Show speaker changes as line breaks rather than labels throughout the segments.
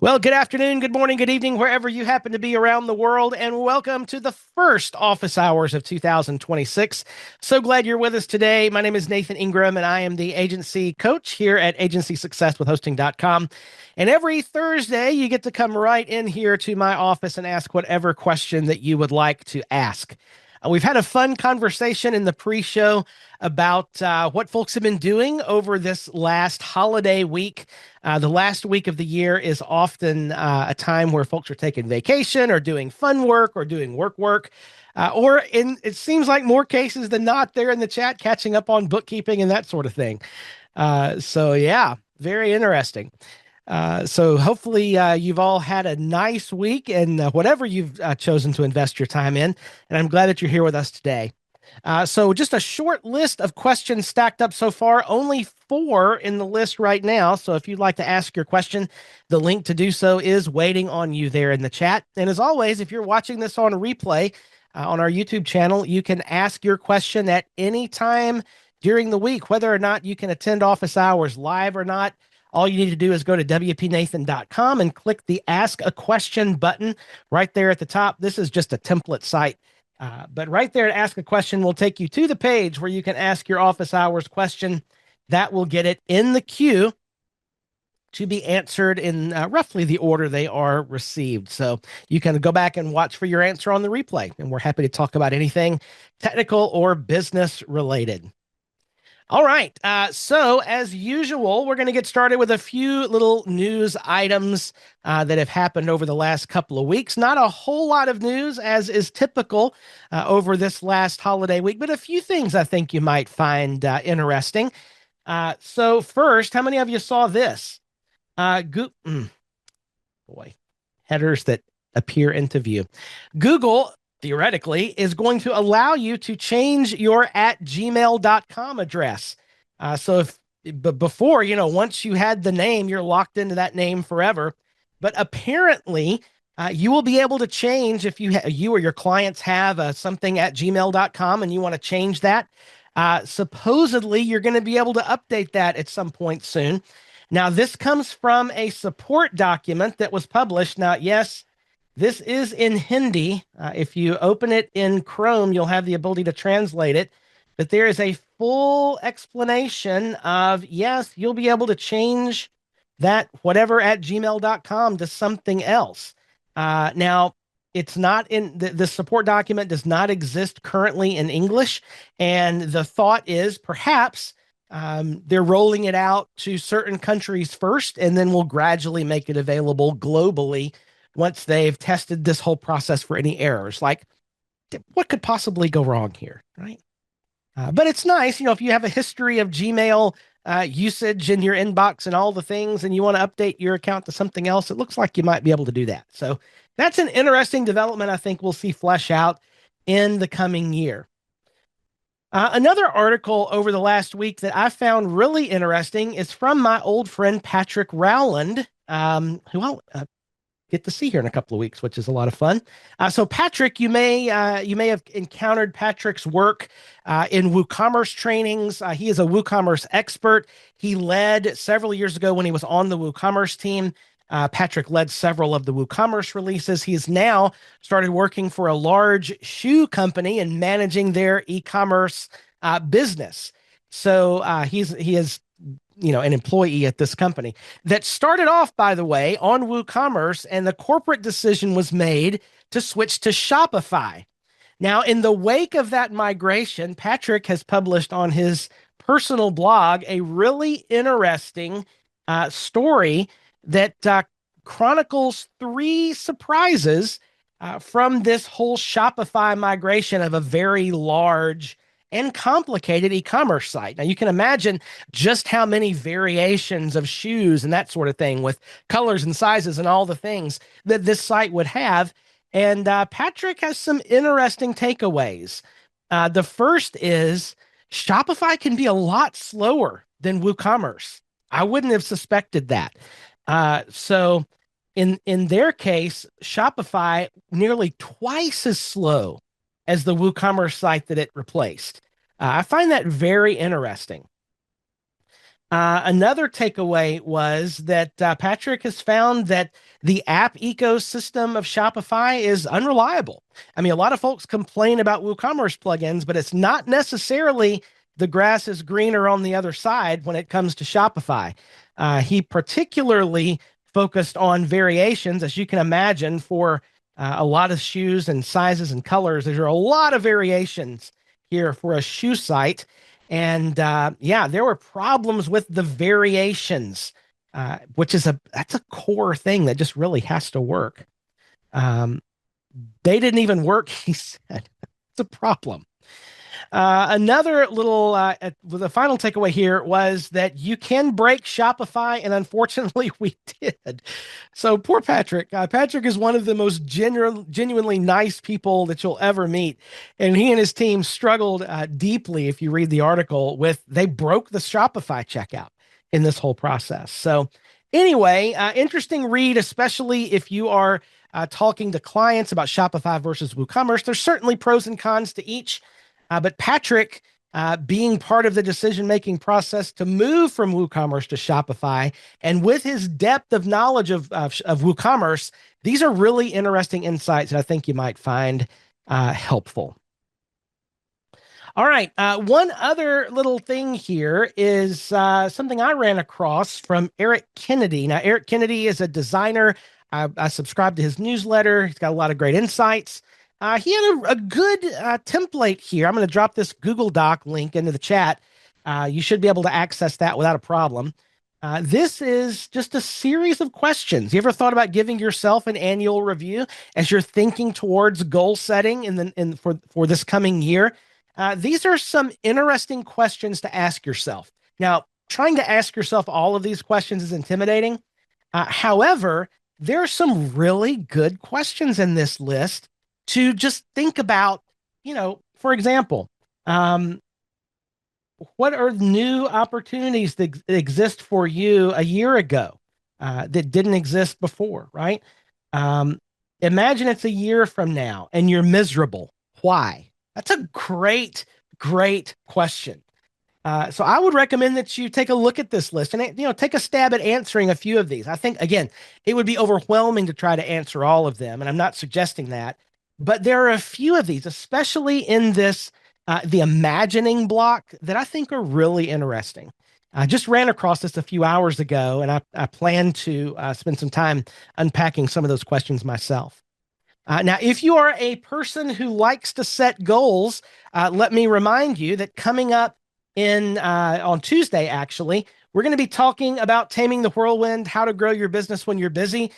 Well, good afternoon, good morning, good evening, wherever you happen to be around the world, and welcome to the first office hours of 2026. So glad you're with us today. My name is Nathan Ingram, and I am the agency coach here at agencysuccesswithhosting.com. And every Thursday, you get to come right in here to my office and ask whatever question that you would like to ask. We've had a fun conversation in the pre-show about what folks have been doing over this last holiday week. The last week of the year is often a time where folks are taking vacation or doing fun work or doing work. It seems like more cases than not, they're in the chat catching up on bookkeeping and that sort of thing. Yeah, very interesting. So hopefully you've all had a nice week and whatever you've chosen to invest your time in. And I'm glad that you're here with us today. So just a short list of questions stacked up so far, only 4 in the list right now. So if you'd like to ask your question, the link to do so is waiting on you there in the chat. And as always, if you're watching this on replay on our YouTube channel, you can ask your question at any time during the week, whether or not you can attend office hours live or not. All you need to do is go to wpnathan.com and click the Ask a Question button right there at the top. This is just a template site. But right there at Ask a Question will take you to the page where you can ask your office hours question. That will get it in the queue to be answered in roughly the order they are received. So you can go back and watch for your answer on the replay. And we're happy to talk about anything technical or business related. All right. So as usual, we're going to get started with a few little news items that have happened over the last couple of weeks. Not a whole lot of news, as is typical over this last holiday week, but a few things I think you might find interesting. So first, how many of you saw this? Boy, headers that appear into view. Google theoretically is going to allow you to change your @gmail.com address. But before, once you had the name, you're locked into that name forever. But apparently, you will be able to change if you or your clients have something @gmail.com and you want to change that. Supposedly, you're going to be able to update that at some point soon. Now, this comes from a support document that was published. Now, yes, this is in Hindi. If you open it in Chrome, you'll have the ability to translate it. But there is a full explanation of, yes, you'll be able to change that whatever @gmail.com to something else. Now, it's not in the support document does not exist currently in English. And the thought is perhaps they're rolling it out to certain countries first, and then we'll gradually make it available globally once they've tested this whole process for any errors. Like, what could possibly go wrong here, right? But it's nice, if you have a history of Gmail usage in your inbox and all the things, and you want to update your account to something else, it looks like you might be able to do that. So that's an interesting development I think we'll see flesh out in the coming year. Another article over the last week that I found really interesting is from my old friend Patrick Rowland, who I'll get to see here in a couple of weeks, which is a lot of fun. So Patrick, you may have encountered Patrick's work in WooCommerce trainings. He is a WooCommerce expert. He led several years ago when he was on the WooCommerce team. Patrick led several of the WooCommerce releases. He has now started working for a large shoe company and managing their e-commerce business. So he is an employee at this company that started off, by the way, on WooCommerce, and the corporate decision was made to switch to Shopify. Now, in the wake of that migration, Patrick has published on his personal blog a really interesting story that chronicles 3 surprises from this whole Shopify migration of a very large and complicated e-commerce site. Now, you can imagine just how many variations of shoes and that sort of thing with colors and sizes and all the things that this site would have. And Patrick has some interesting takeaways. The first is Shopify can be a lot slower than WooCommerce. I wouldn't have suspected that. So in their case, Shopify nearly twice as slow as the WooCommerce site that it replaced. I find that very interesting. Another takeaway was that Patrick has found that the app ecosystem of Shopify is unreliable. I mean, a lot of folks complain about WooCommerce plugins, but it's not necessarily the grass is greener on the other side when it comes to Shopify. He particularly focused on variations, as you can imagine, for a lot of shoes and sizes and colors. There are a lot of variations here for a shoe site. And yeah, there were problems with the variations, which is that's a core thing that just really has to work. They didn't even work, he said. It's a problem. Another little, the final takeaway here was that you can break Shopify, and unfortunately, we did. So poor Patrick. Patrick is one of the most genuinely nice people that you'll ever meet, and he and his team struggled deeply. If you read the article, they broke the Shopify checkout in this whole process. So anyway, interesting read, especially if you are talking to clients about Shopify versus WooCommerce. There's certainly pros and cons to each. But Patrick, being part of the decision-making process to move from WooCommerce to Shopify, and with his depth of knowledge of WooCommerce, these are really interesting insights that I think you might find helpful. All right. One other little thing here is something I ran across from Eric Kennedy. Now, Eric Kennedy is a designer. I subscribe to his newsletter. He's got a lot of great insights. He had a good template here. I'm going to drop this Google Doc link into the chat. You should be able to access that without a problem. This is just a series of questions. You ever thought about giving yourself an annual review as you're thinking towards goal setting for this coming year? These are some interesting questions to ask yourself. Now, trying to ask yourself all of these questions is intimidating. However, there are some really good questions in this list to just think about. For example, what are new opportunities that exist for you a year ago that didn't exist before, right? Imagine it's a year from now and you're miserable. Why? That's a great, great question. So I would recommend that you take a look at this list and take a stab at answering a few of these. I think, again, it would be overwhelming to try to answer all of them, and I'm not suggesting that. But there are a few of these, especially in this, the imagining block, that I think are really interesting. I just ran across this a few hours ago, and I plan to spend some time unpacking some of those questions myself. Now, if you are a person who likes to set goals, let me remind you that coming up on Tuesday, actually, we're going to be talking about taming the whirlwind, how to grow your business when you're busy.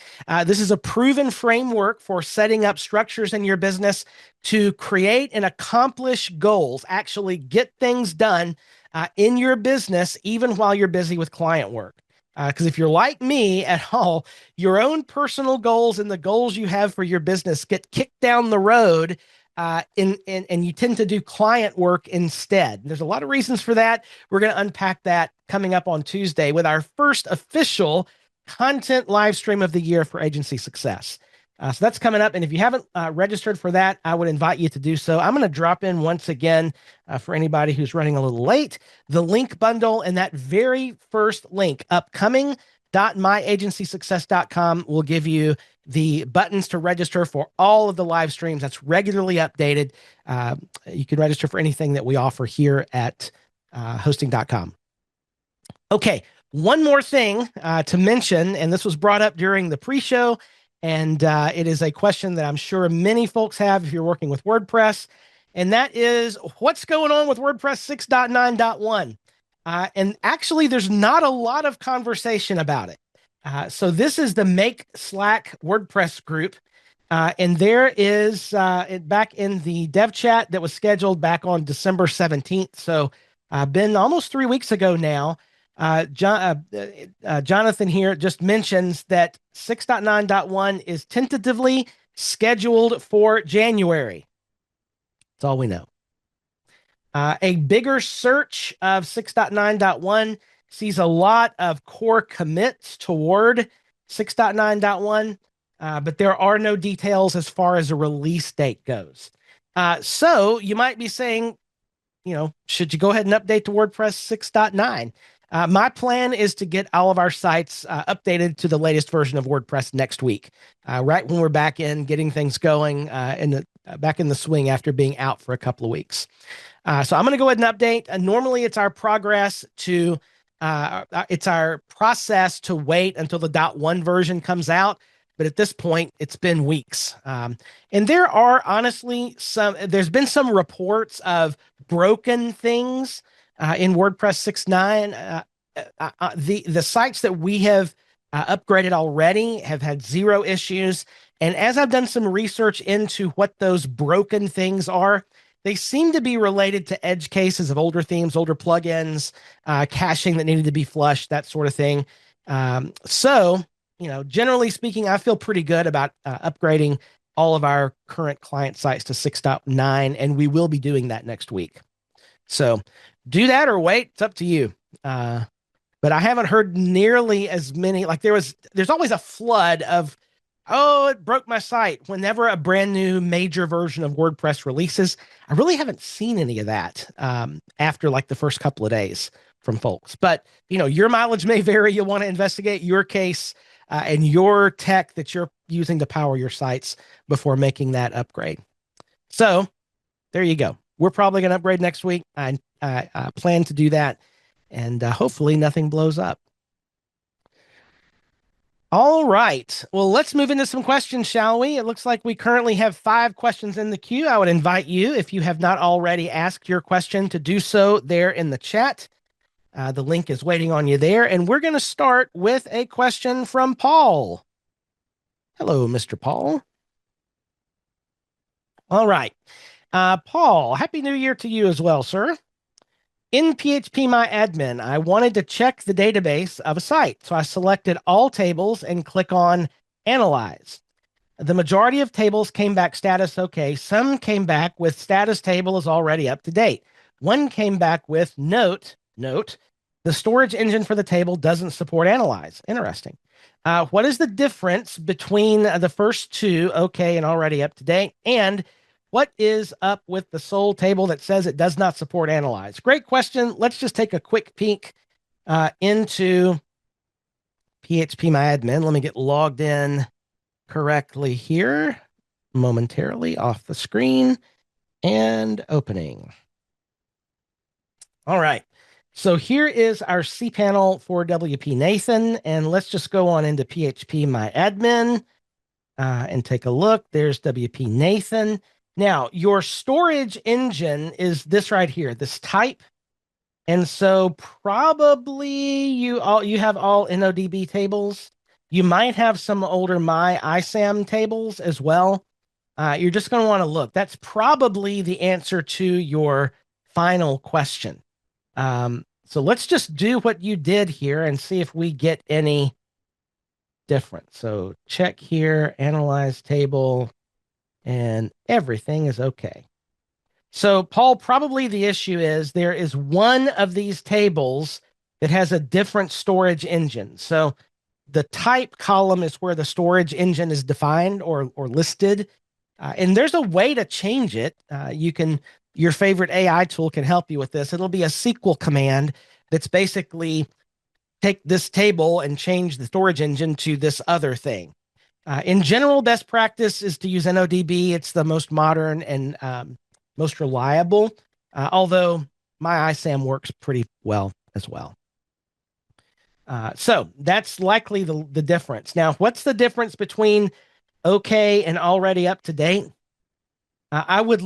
This is a proven framework for setting up structures in your business to create and accomplish goals, actually get things done in your business, even while you're busy with client work. Because if you're like me at all, your own personal goals and the goals you have for your business get kicked down the road, and you tend to do client work instead. There's a lot of reasons for that. We're going to unpack that coming up on Tuesday with our first official content live stream of the year for Agency Success. So that's coming up. And if you haven't registered for that, I would invite you to do so. I'm going to drop in once again for anybody who's running a little late, the link bundle, and that very first link, upcoming.myagencysuccess.com, will give you the buttons to register for all of the live streams. That's regularly updated. You can register for anything that we offer here at hosting.com. Okay, one more thing to mention, and this was brought up during the pre-show, and it is a question that I'm sure many folks have if you're working with WordPress, and that is, what's going on with WordPress 6.9.1? And actually, there's not a lot of conversation about it. So this is the Make Slack WordPress group. And there is, back in the dev chat that was scheduled back on December 17th. So been almost 3 weeks ago now. Jonathan here just mentions that 6.9.1 is tentatively scheduled for January. That's all we know. A bigger search of 6.9.1 sees a lot of core commits toward 6.9.1, but there are no details as far as a release date goes. So you might be saying, should you go ahead and update to WordPress 6.9? My plan is to get all of our sites updated to the latest version of WordPress next week, right when we're back in getting things going back in the swing after being out for a couple of weeks. So I'm going to go ahead and update. Normally, it's our it's our process to wait until the .1 version comes out. But at this point, it's been weeks. And there are honestly there's been some reports of broken things in WordPress 6.9. The sites that we have upgraded already have had zero issues. And as I've done some research into what those broken things are, they seem to be related to edge cases of older themes, older plugins, caching that needed to be flushed, that sort of thing. So, generally speaking, I feel pretty good about upgrading all of our current client sites to 6.9, and we will be doing that next week. So do that or wait. It's up to you. But I haven't heard nearly as many. Like there's always a flood of, oh, it broke my site whenever a brand new major version of WordPress releases. I really haven't seen any of that after like the first couple of days from folks. But, your mileage may vary. You'll want to investigate your case and your tech that you're using to power your sites before making that upgrade. So there you go. We're probably going to upgrade next week. I plan to do that. And hopefully nothing blows up. All right. Well, let's move into some questions, shall we? It looks like we currently have 5 questions in the queue. I would invite you, if you have not already asked your question, to do so there in the chat. The link is waiting on you there. And we're going to start with a question from Paul. Hello, Mr. Paul. All right. Paul, Happy New Year to you as well, sir. In phpMyAdmin, I wanted to check the database of a site, so I selected all tables and click on Analyze. The majority of tables came back status okay. Some came back with status table is already up to date. One came back with note, the storage engine for the table doesn't support Analyze. Interesting. What is the difference between the first two, okay and already up to date, and what is up with the sole table that says it does not support Analyze? Great question. Let's just take a quick peek into phpMyAdmin. Let me get logged in correctly here momentarily off the screen and opening. All right. So here is our cPanel for WP Nathan, and let's just go on into phpMyAdmin and take a look. There's WP Nathan. Now, your storage engine is this right here, this type. And so probably you have all InnoDB tables. You might have some older MyISAM tables as well. You're just going to want to look. That's probably the answer to your final question. So let's just do what you did here and see if we get any different. So check here, analyze table, and everything is okay. So Paul, probably the issue is there is one of these tables that has a different storage engine. So the type column is where the storage engine is defined or listed. And there's a way to change it. Your favorite AI tool can help you with this. It'll be a SQL command that's basically take this table and change the storage engine to this other thing. In general, best practice is to use InnoDB. It's the most modern and most reliable, although MyISAM works pretty well as well. So that's likely the difference. Now, what's the difference between okay and already up to date? I would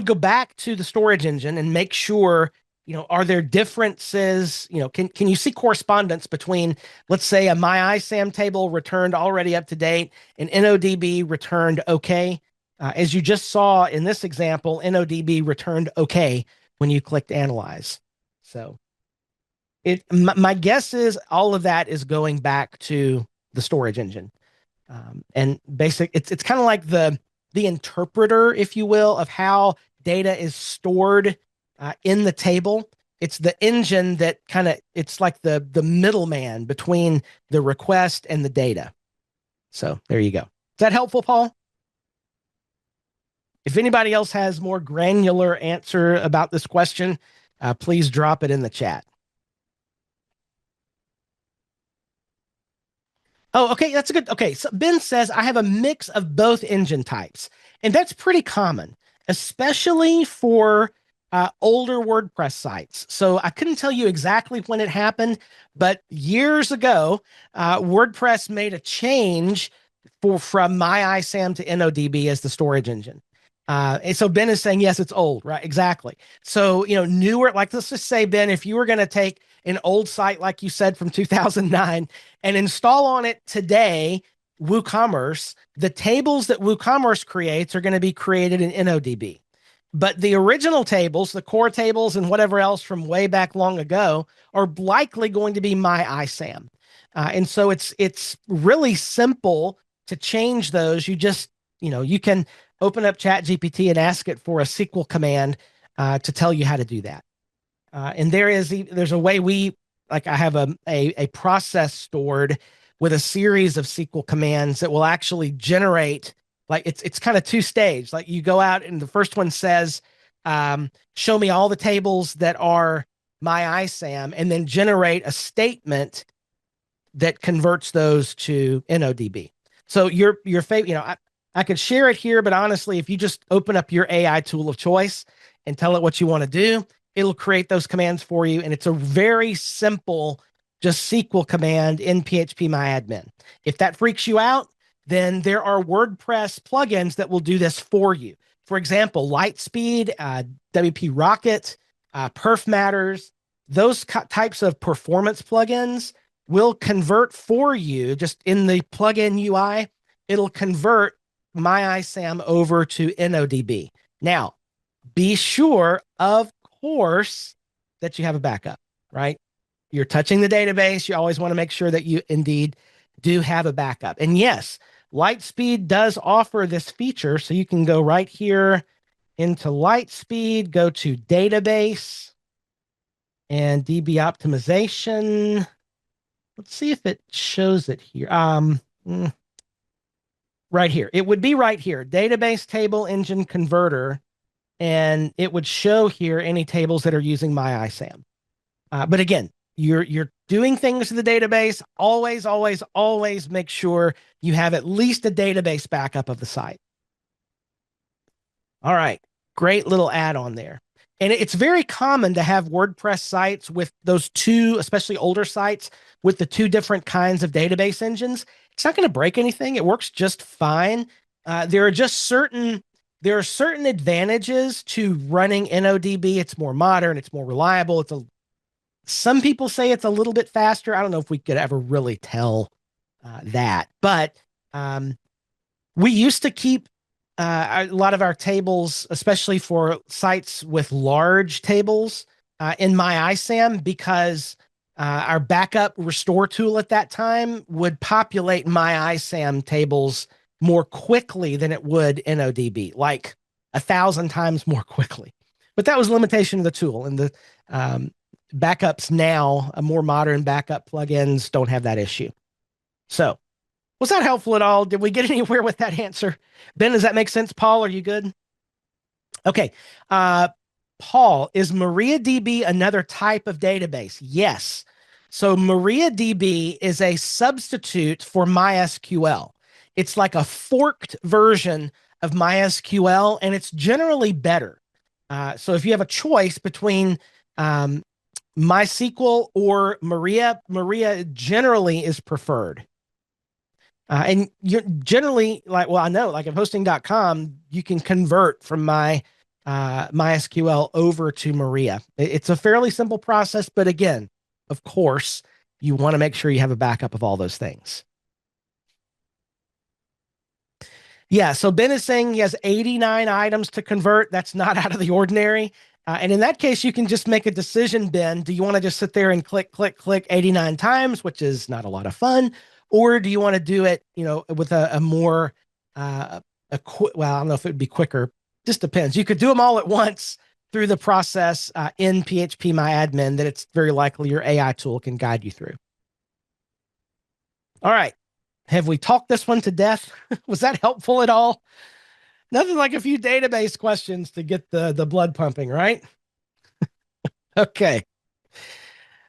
go back to the storage engine and make sure, are there differences? Can you see correspondence between, let's say, a MyISAM table returned already up to date and InnoDB returned okay? As you just saw in this example, InnoDB returned okay when you clicked Analyze. So my guess is all of that is going back to the storage engine. And it's kind of like the interpreter, if you will, of how data is stored in the table. It's the engine that it's like the middleman between the request and the data. So there you go. Is that helpful, Paul? If anybody else has more granular answer about this question, please drop it in the chat. Oh, okay, that's a good. Okay, so Ben says I have a mix of both engine types, and that's pretty common, especially for older WordPress sites. So I couldn't tell you exactly when it happened, but years ago, WordPress made a change from MyISAM to InnoDB as the storage engine. And so Ben is saying, yes, it's old, right? Exactly. So, newer, like let's just say, Ben, if you were going to take an old site, like you said, from 2009 and install on it today WooCommerce, the tables that WooCommerce creates are going to be created in InnoDB. But the original tables, the core tables and whatever else from way back long ago are likely going to be MyISAM. And so it's really simple to change those. You can open up ChatGPT and ask it for a SQL command to tell you how to do that. And there's a way I have a process stored with a series of SQL commands that will actually generate, like it's kind of two stage. Like you go out and the first one says, show me all the tables that are MyISAM, and then generate a statement that converts those to InnoDB. So your favorite, I could share it here, but honestly, if you just open up your AI tool of choice and tell it what you want to do, it'll create those commands for you. And it's a very simple, just SQL command in phpMyAdmin. If that freaks you out, then there are WordPress plugins that will do this for you. For example, Lightspeed, WP Rocket, Perf Matters, those types of performance plugins will convert for you just in the plugin UI. It'll convert MyISAM over to InnoDB. Now, be sure, of course, that you have a backup, right? You're touching the database. You always want to make sure that you indeed do have a backup. And yes, Lightspeed does offer this feature. So you can go right here into Lightspeed, go to database and DB optimization. Let's see if it shows it here. Right here. It would be right here, database table engine converter, and it would show here any tables that are using MyISAM. But again, you're doing things to the database. Always, always, always make sure you have at least a database backup of the site. All right, great little add-on there. And it's very common to have WordPress sites with those two, especially older sites, with the two different kinds of database engines. It's not going to break anything. It works just fine. There are certain advantages to running InnoDB. It's more modern. It's more reliable. Some people say it's a little bit faster. I don't know if we could ever really tell that, but we used to keep a lot of our tables, especially for sites with large tables, in MyISAM because our backup restore tool at that time would populate MyISAM tables more quickly than it would InnoDB, like 1,000 times more quickly. But that was a limitation of the tool. And the backups now, more modern backup plugins don't have that issue. So, was that helpful at all? Did we get anywhere with that answer? Ben, does that make sense? Paul, are you good? Okay. Paul, is MariaDB another type of database? Yes. So MariaDB is a substitute for MySQL. It's like a forked version of MySQL, and it's generally better. So if you have a choice between MySQL or Maria generally is preferred. And you're generally I know, like at hosting.com, you can convert from MySQL over to Maria. It's a fairly simple process, but again, of course, you want to make sure you have a backup of all those things. Yeah, so Ben is saying he has 89 items to convert. That's not out of the ordinary. And in that case, you can just make a decision, Ben. Do you want to just sit there and click, click, click 89 times, which is not a lot of fun? Or do you want to do it, with a more, well, I don't know if it would be quicker. Just depends. You could do them all at once through the process in phpMyAdmin that it's very likely your AI tool can guide you through. All right. Have we talked this one to death? Was that helpful at all? Nothing like a few database questions to get the blood pumping, right? Okay.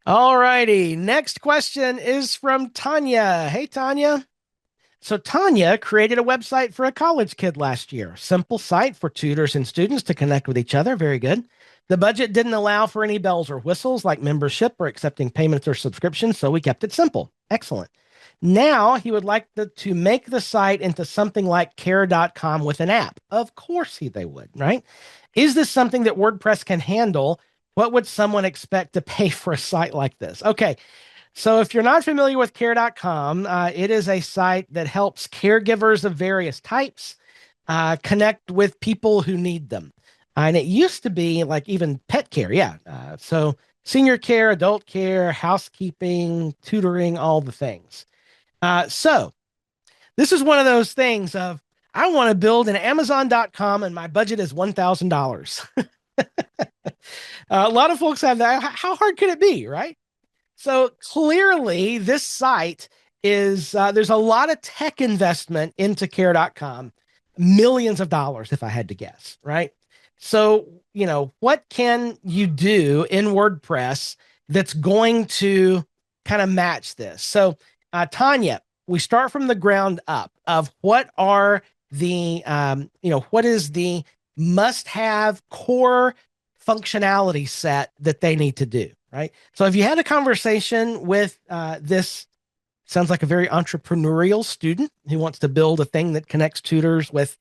All righty. Next question is from Tanya. Hey, Tanya. So Tanya created a website for a college kid last year. Simple site for tutors and students to connect with each other. Very good. The budget didn't allow for any bells or whistles like membership or accepting payments or subscriptions, so we kept it simple. Excellent. Now he would like to make the site into something like care.com with an app. Of course they would, right? Is this something that WordPress can handle? What would someone expect to pay for a site like this? Okay, so if you're not familiar with care.com, it is a site that helps caregivers of various types connect with people who need them. And it used to be like even pet care. Yeah. So senior care, adult care, housekeeping, tutoring, all the things. So this is one of those things of I want to build an Amazon.com and my budget is $1,000. A lot of folks have that. How hard could it be, right? So clearly, this site is there's a lot of tech investment into care.com, millions of dollars, if I had to guess, right? So, what can you do in WordPress that's going to kind of match this? So, Tanya, we start from the ground up of what are what is the must have core functionality set that they need to do, right? So if you had a conversation with this, sounds like a very entrepreneurial student who wants to build a thing that connects tutors with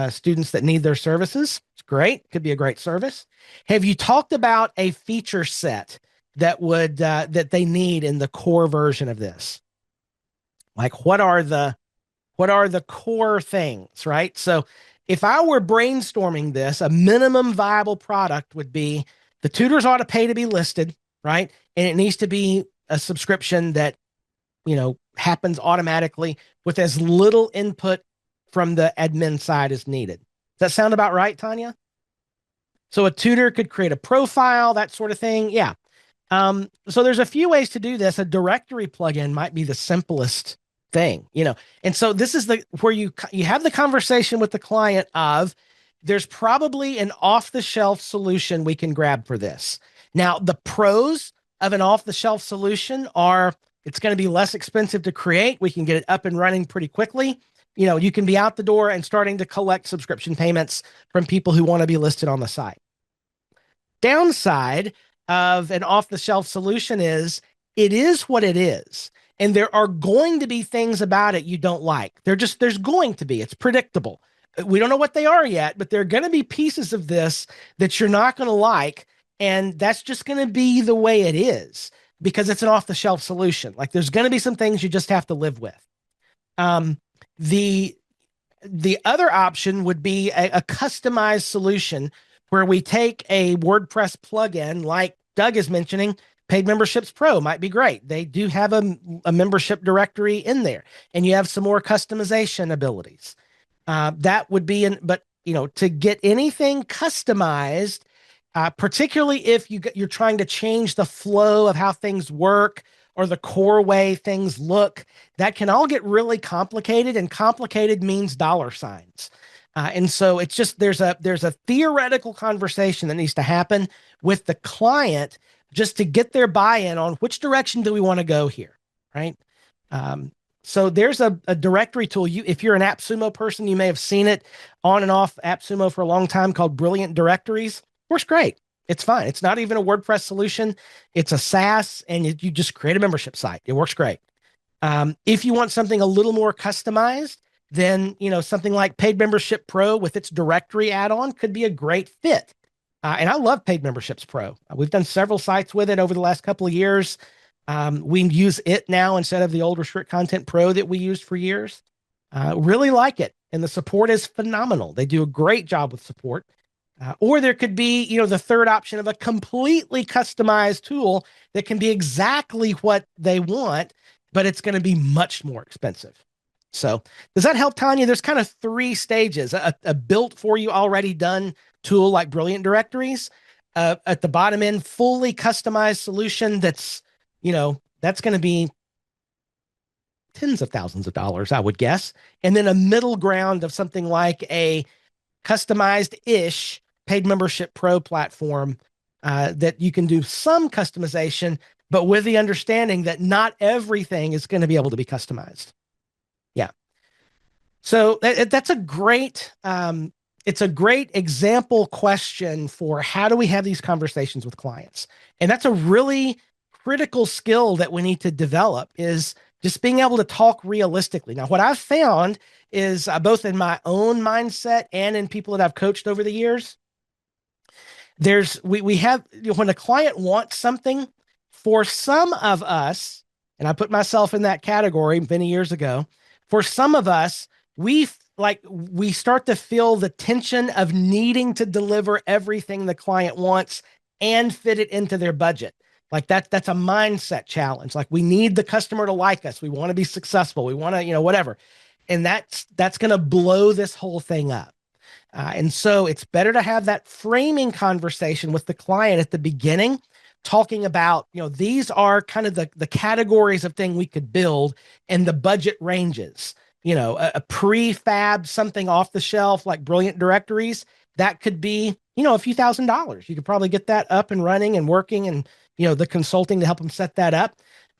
students that need their services, it's great. Could be a great service. Have you talked about a feature set that they need in the core version of this? Like what are the core things, right? So if I were brainstorming this, a minimum viable product would be the tutors ought to pay to be listed, right? And it needs to be a subscription that, happens automatically with as little input from the admin side as needed. Does that sound about right, Tanya? So a tutor could create a profile, that sort of thing. Yeah. So there's a few ways to do this. A directory plugin might be the simplest thing. And so this is where you have the conversation with the client of there's probably an off-the-shelf solution we can grab for this. Now, the pros of an off-the-shelf solution are it's going to be less expensive to create. We can get it up and running pretty quickly. You can be out the door and starting to collect subscription payments from people who want to be listed on the site. Downside of an off-the-shelf solution is it is what it is. And there are going to be things about it you don't like. There's going to be. It's predictable. We don't know what they are yet, but there are going to be pieces of this that you're not going to like. And that's just going to be the way it is because it's an off-the-shelf solution. Like there's going to be some things you just have to live with. The other option would be a customized solution where we take a WordPress plugin like Doug is mentioning. Paid Memberships Pro might be great. They do have a membership directory in there, and you have some more customization abilities. That would be but to get anything customized, particularly if you're trying to change the flow of how things work or the core way things look, that can all get really complicated, and complicated means dollar signs. And so it's just there's a theoretical conversation that needs to happen with the client just to get their buy-in on which direction do we want to go here, right? So there's a directory tool. If you're an AppSumo person, you may have seen it on and off AppSumo for a long time called Brilliant Directories. Works great. It's fine. It's not even a WordPress solution. It's a SaaS, and you just create a membership site. It works great. If you want something a little more customized, then something like Paid Membership Pro with its directory add-on could be a great fit. And I love Paid Memberships Pro. We've done several sites with it over the last couple of years. We use it now instead of the old Restrict Content Pro that we used for years. Really like it. And the support is phenomenal. They do a great job with support. Or there could be, the third option of a completely customized tool that can be exactly what they want, but it's going to be much more expensive. So does that help, Tanya? There's kind of three stages: a built for you, already done tool like Brilliant Directories, at the bottom end, fully customized solution that's going to be tens of thousands of dollars, I would guess. And then a middle ground of something like a customized-ish Paid Membership Pro platform that you can do some customization, but with the understanding that not everything is going to be able to be customized. Yeah. So that's a great, it's a great example question for how do we have these conversations with clients? And that's a really critical skill that we need to develop is just being able to talk realistically. Now, what I've found is both in my own mindset and in people that I've coached over the years, we have, when a client wants something, for some of us, and I put myself in that category many years ago, for some of us, we start to feel the tension of needing to deliver everything the client wants and fit it into their budget. Like that's a mindset challenge. Like we need the customer to like us. We want to be successful. We want to, whatever. And that's going to blow this whole thing up. And so it's better to have that framing conversation with the client at the beginning, talking about, these are kind of the categories of thing we could build and the budget ranges. A prefab, something off the shelf like Brilliant Directories, that could be, a few $1,000s. You could probably get that up and running and working and, the consulting to help them set that up.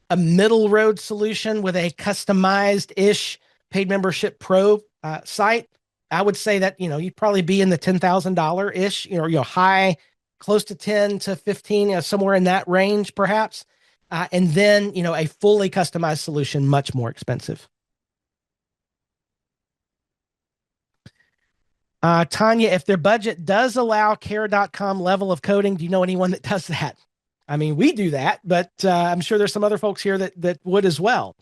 A middle road solution with a customized-ish paid membership pro site, I would say that, you'd probably be in the $10,000-ish, high, close to 10 to 15, somewhere in that range, perhaps. And then, a fully customized solution, much more expensive. Tanya, if their budget does allow care.com level of coding, do you know anyone that does that? I mean, we do that, but I'm sure there's some other folks here that would as well.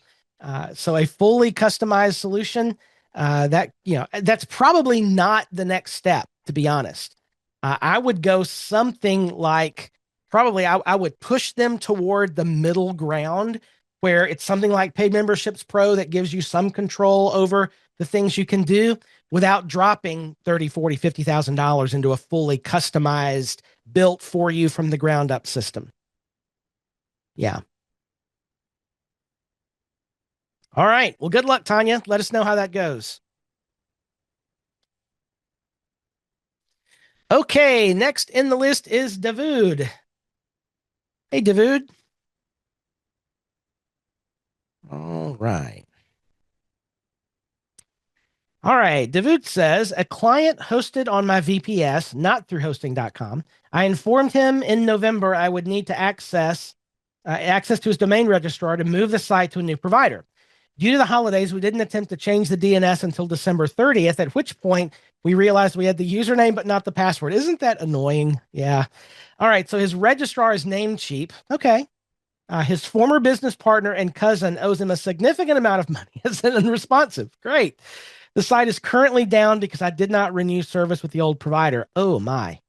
So a fully customized solution, that's probably not the next step, to be honest. I would go something like, probably I would push them toward the middle ground where it's something like Paid Memberships Pro that gives you some control over the things you can do without dropping $30, $40, $50,000 into a fully customized, built for you from the ground up system. Yeah. All right. Well, good luck, Tanya. Let us know how that goes. Okay. Next in the list is David. Hey, David. All right. All right. David says, a client hosted on my VPS, not through hosting.com. I informed him in November I would need to access to his domain registrar to move the site to a new provider. Due to the holidays, we didn't attempt to change the DNS until December 30th, at which point we realized we had the username but not the password. Isn't that annoying? Yeah. All right. So his registrar is Namecheap. Okay. His former business partner and cousin owes him a significant amount of money as an unresponsive. Great. The site is currently down because I did not renew service with the old provider. Oh, my.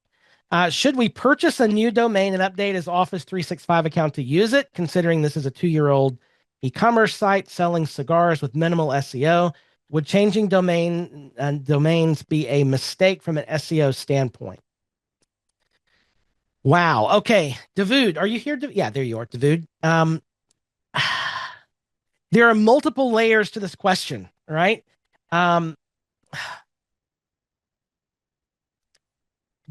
Should we purchase a new domain and update his Office 365 account to use it, considering this is a 2-year-old e-commerce site selling cigars with minimal SEO? Would changing domains be a mistake from an SEO standpoint? Wow. Okay. David, are you here? Yeah, there you are, David. There are multiple layers to this question, right?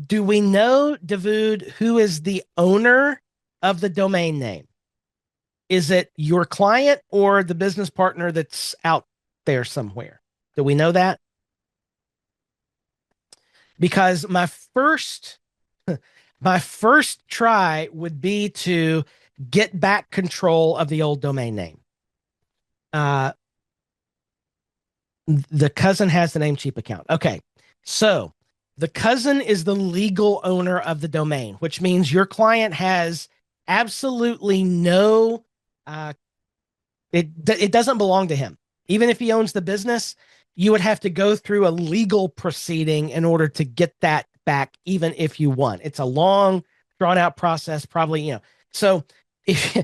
Do we know, David, who is the owner of the domain name? Is it your client or the business partner that's out there somewhere? Do we know that? Because my first try would be to get back control of the old domain name. The cousin has the Namecheap account. Okay. So the cousin is the legal owner of the domain, which means your client has absolutely no, it doesn't belong to him. Even if he owns the business, you would have to go through a legal proceeding in order to get that back, even if you won. It's a long, drawn out process, probably, So if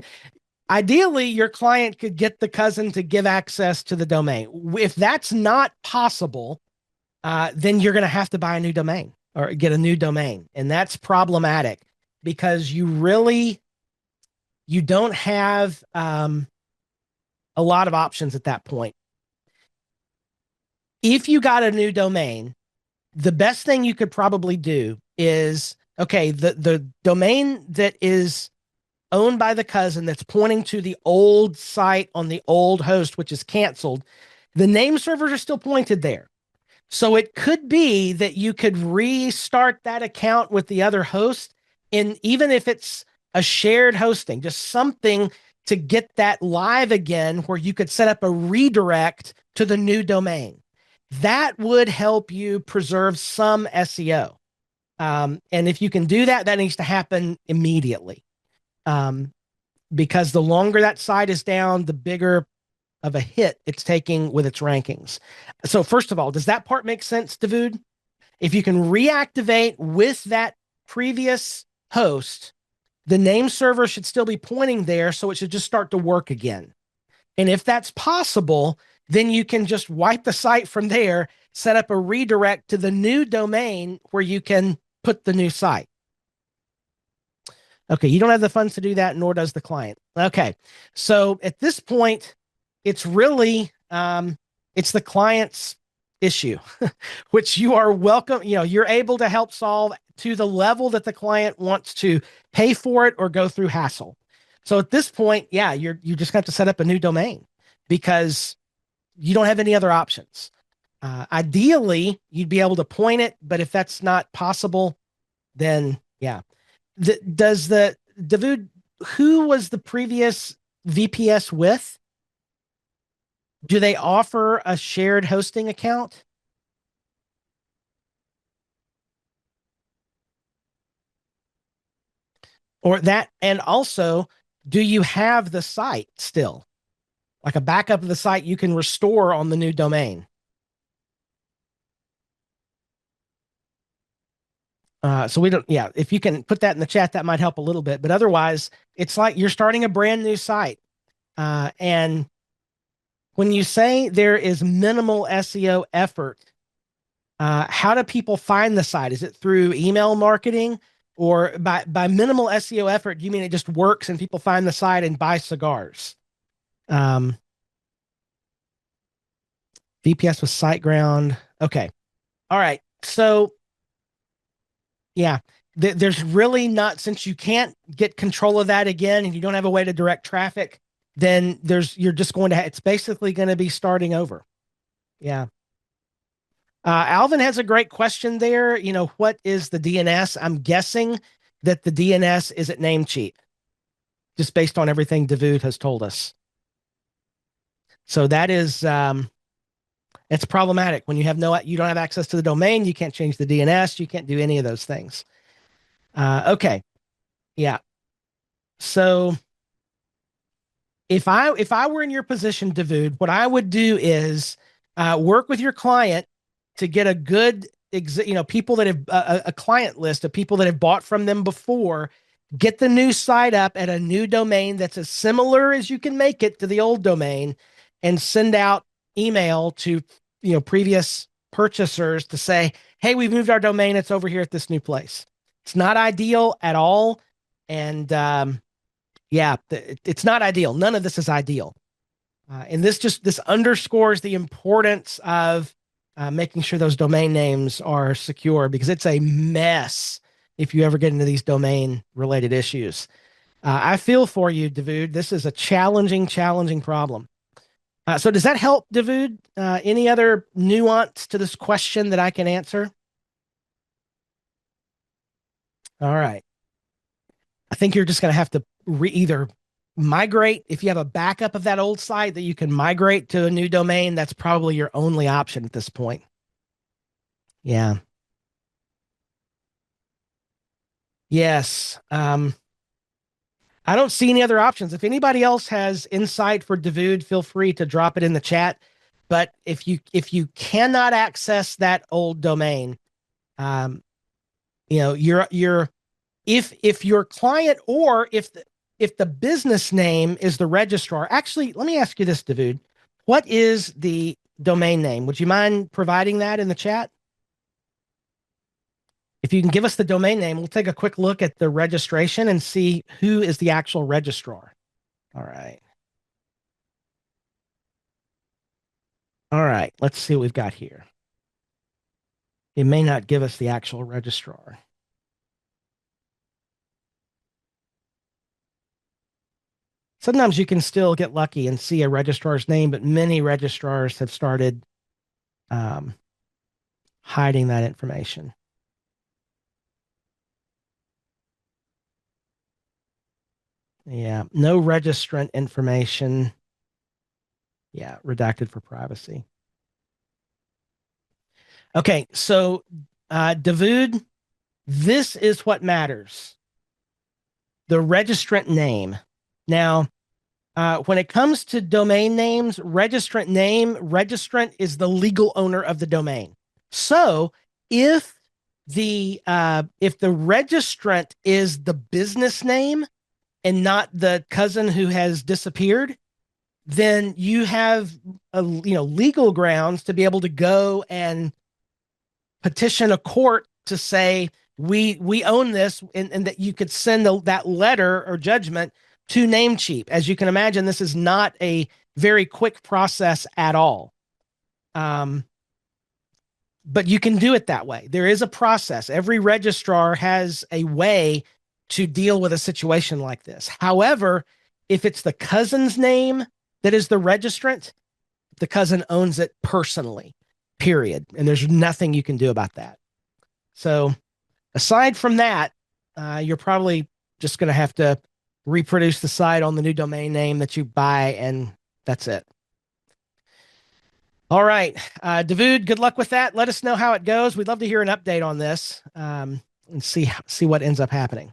ideally, your client could get the cousin to give access to the domain. If that's not possible, then you're going to have to buy a new domain or get a new domain. And that's problematic because you don't have a lot of options at that point. If you got a new domain, the best thing you could probably do is, okay, the domain that is owned by the cousin that's pointing to the old site on the old host, which is canceled, the name servers are still pointed there. So it could be that you could restart that account with the other host, and even if it's a shared hosting, just something to get that live again where you could set up a redirect to the new domain. That would help you preserve some SEO. And if you can do that, that needs to happen immediately. Because the longer that site is down, the bigger of a hit it's taking with its rankings. So first of all, does that part make sense, David? If you can reactivate with that previous host, the name server should still be pointing there, so it should just start to work again. And if that's possible, then you can just wipe the site from there, set up a redirect to the new domain where you can put the new site. Okay, you don't have the funds to do that, nor does the client. Okay, so at this point, it's really it's the client's issue, which you are welcome. You're able to help solve to the level that the client wants to pay for it or go through hassle. So at this point, yeah, you just have to set up a new domain because you don't have any other options. Ideally, you'd be able to point it, but if that's not possible, then yeah. David, who was the previous VPS with? Do they offer a shared hosting account? Or that, and also, do you have the site still? Like a backup of the site you can restore on the new domain? So we don't, yeah, if you can put that in the chat, that might help a little bit. But otherwise, it's like you're starting a brand new site. And when you say there is minimal SEO effort, how do people find the site? Is it through email marketing? Or by minimal SEO effort, do you mean it just works and people find the site and buy cigars? VPS with SiteGround. Okay. All right. So yeah, there's really not, since you can't get control of that again and you don't have a way to direct traffic, then you're just going to, it's basically going to be starting over. Yeah. Alvin has a great question there. What is the DNS? I'm guessing that the DNS is at Namecheap, just based on everything David has told us. So that is, it's problematic when you don't have access to the domain. You can't change the DNS. You can't do any of those things. Okay. Yeah. So if I were in your position, David, what I would do is work with your client to get a good, people that have a client list of people that have bought from them before. Get the new site up at a new domain that's as similar as you can make it to the old domain, and send out email to previous purchasers to say, hey, we've moved our domain. It's over here at this new place. It's not ideal at all. And yeah, it's not ideal. None of this is ideal. And this underscores the importance of making sure those domain names are secure, because it's a mess if you ever get into these domain related issues. I feel for you, David. This is a challenging problem. So does that help, David? Any other nuance to this question that I can answer? All right. I think you're just going to have to either migrate. If you have a backup of that old site that you can migrate to a new domain, that's probably your only option at this point. Yeah. Yes. I don't see any other options. If anybody else has insight for David, feel free to drop it in the chat. But if you cannot access that old domain, if your client, or if the business name is the registrar. Actually, let me ask you this, David. What is the domain name? Would you mind providing that in the chat? If you can give us the domain name, we'll take a quick look at the registration and see who is the actual registrar. All right. All right. Let's see what we've got here. It may not give us the actual registrar. Sometimes you can still get lucky and see a registrar's name, but many registrars have started um, hiding that information. Yeah, no registrant information. Yeah, redacted for privacy. Okay, so David, this is what matters. The registrant name. Now, when it comes to domain names, registrant is the legal owner of the domain. So if the registrant is the business name and not the cousin who has disappeared, then you have legal grounds to be able to go and petition a court to say we own this, and that you could send that letter or judgment to Namecheap. As you can imagine, this is not a very quick process at all. But you can do it that way. There is a process. Every registrar has a way to deal with a situation like this. However, if it's the cousin's name that is the registrant, the cousin owns it personally, period. And there's nothing you can do about that. So aside from that, you're probably just going to have to reproduce the site on the new domain name that you buy, and that's it. All right, David, good luck with that. Let us know how it goes. We'd love to hear an update on this and see what ends up happening.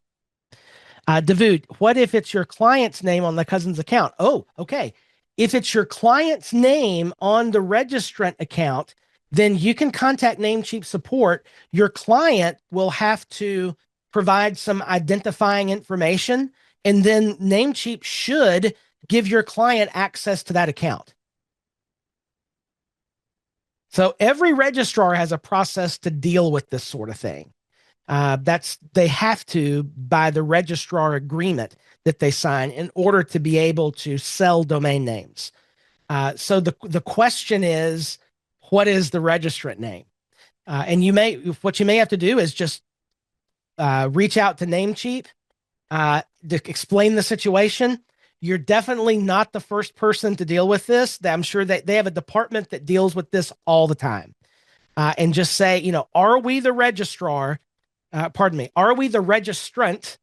David, what if it's your client's name on the cousin's account? Oh, okay. If it's your client's name on the registrant account, then you can contact Namecheap support. Your client will have to provide some identifying information, and then Namecheap should give your client access to that account. So every registrar has a process to deal with this sort of thing. They have to by the registrar agreement that they sign in order to be able to sell domain names. So the question is, what is the registrant name? And what you may have to do is just reach out to Namecheap to explain the situation. You're definitely not the first person to deal with this. I'm sure that they have a department that deals with this all the time. And just say, are we the registrar? Are we the registrant?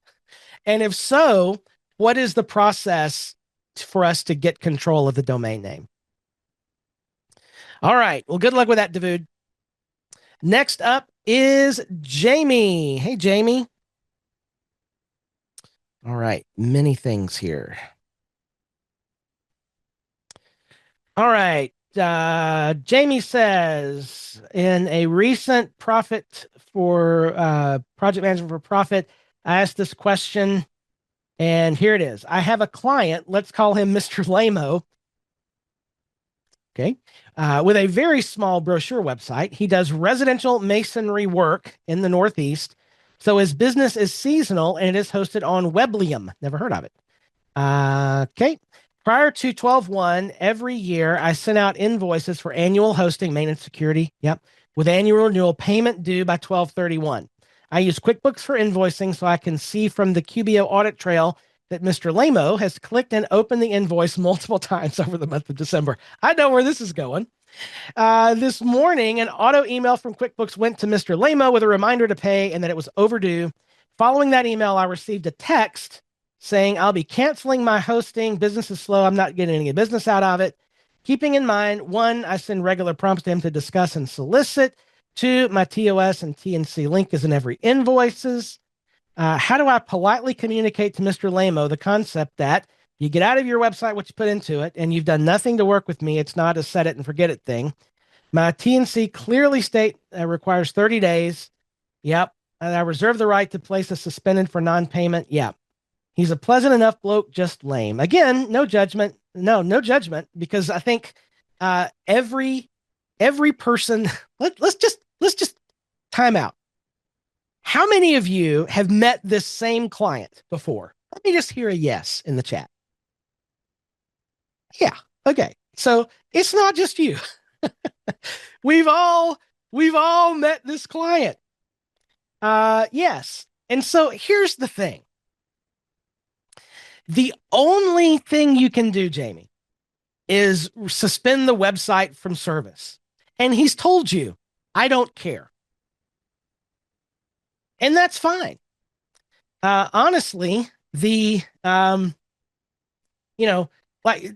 And if so, what is the process for us to get control of the domain name? All right. Well, good luck with that, David. Next up is Jamie. Hey, Jamie. All right. Many things here. All right. Jamie says, in a recent Profit for Project Management for Profit, I asked this question, and here it is. I have a client, let's call him Mr. Lamo. Okay. With a very small brochure website. He does residential masonry work in the Northeast. So his business is seasonal, and it is hosted on Weblium. Never heard of it. Okay. Prior to 12/1, every year I sent out invoices for annual hosting, maintenance, security. Yep. With annual renewal payment due by 12/31. I use QuickBooks for invoicing so I can see from the QBO audit trail that Mr. Lamo has clicked and opened the invoice multiple times over the month of December. I know where this is going. This morning, an auto email from QuickBooks went to Mr. Lamo with a reminder to pay and that it was overdue. Following that email, I received a text saying, I'll be canceling my hosting. Business is slow. I'm not getting any business out of it. Keeping in mind, 1, I send regular prompts to him to discuss and solicit. 2, my TOS and TNC link is in every invoices. How do I politely communicate to Mr. Lamo the concept that you get out of your website what you put into it, and you've done nothing to work with me? It's not a set it and forget it thing. My TNC clearly state requires 30 days. Yep. And I reserve the right to place a suspended for non-payment. Yep. He's a pleasant enough bloke, just lame. Again, no judgment. No judgment, because I think every person. Let's just time out. How many of you have met this same client before? Let me just hear a yes in the chat. Yeah. Okay. So it's not just you. we've all met this client. Yes. And so here's the thing. The only thing you can do, Jamie, is suspend the website from service. And he's told you, I don't care. And that's fine. Honestly, you know, like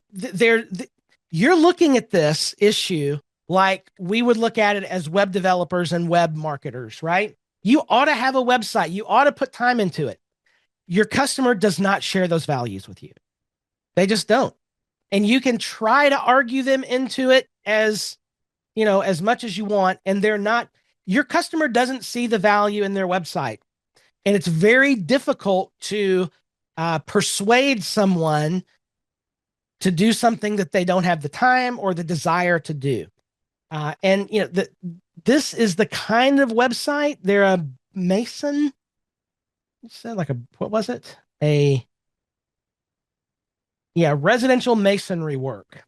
you're looking at this issue like we would look at it as web developers and web marketers, right? You ought to have a website. You ought to put time into it. Your customer does not share those values with you. They just don't. And you can try to argue them into it as much as you want. And they're not, your customer doesn't see the value in their website. And it's very difficult to persuade someone to do something that they don't have the time or the desire to do. This is the kind of website. They're a Mason. What was it? Residential masonry work.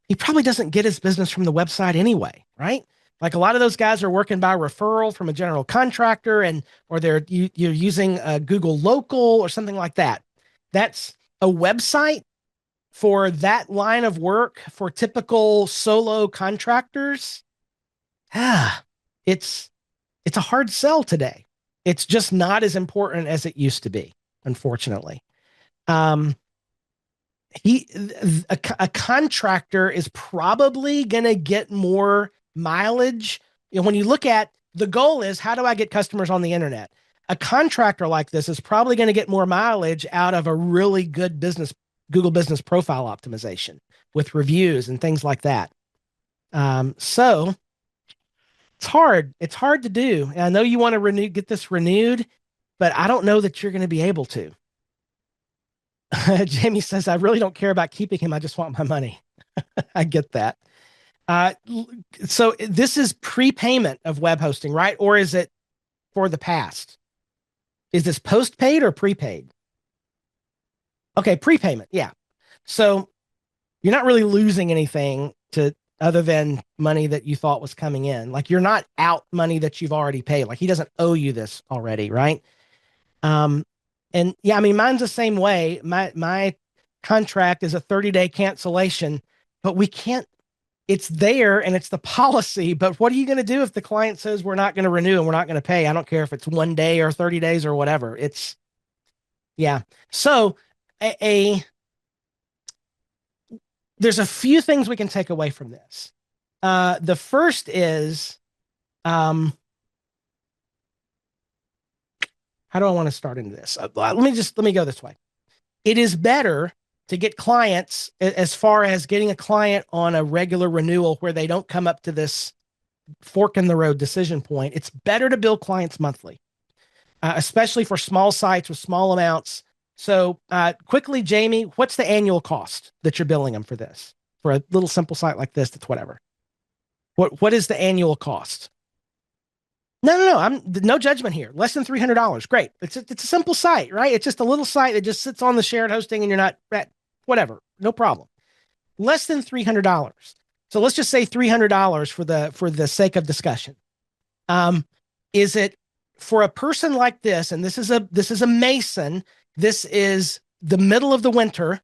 He probably doesn't get his business from the website anyway, right? Like a lot of those guys are working by referral from a general contractor, or you're using a Google Local or something like that. That's a website for that line of work for typical solo contractors. It's a hard sell today. It's just not as important as it used to be, unfortunately. A contractor is probably going to get more mileage. When you look at the goal is, how do I get customers on the internet? A contractor like this is probably going to get more mileage out of a really good Google business profile optimization with reviews and things like that. So it's hard. It's hard to do. And I know you want to get this renewed, but I don't know that you're going to be able to. Jamie says, I really don't care about keeping him. I just want my money. I get that. So this is prepayment of web hosting, right? Or is it for the past? Is this postpaid or prepaid? Okay, prepayment. Yeah. So you're not really losing anything other than money that you thought was coming in. Like you're not out money that you've already paid. Like he doesn't owe you this already, right? And yeah, I mean, mine's the same way. My contract is a 30-day cancellation, but we can't, it's there and it's the policy. But what are you going to do if the client says we're not going to renew and we're not going to pay? I don't care if it's 1 day or 30 days or whatever. Yeah. So there's a few things we can take away from this. The first is, how do I want to start into this? Let me go this way. It is better to get clients as far as getting a client on a regular renewal where they don't come up to this fork in the road decision point. It's better to bill clients monthly, especially for small sites with small amounts. So quickly, Jamie, what's the annual cost that you're billing them for this? For a little simple site like this, that's whatever. What is the annual cost? No. I'm no judgment here. Less than $300. Great. It's a simple site, right? It's just a little site that just sits on the shared hosting and you're not whatever. No problem. Less than $300. So let's just say $300 for the sake of discussion. Is it for a person like this? And this is a Mason. This is the middle of the winter.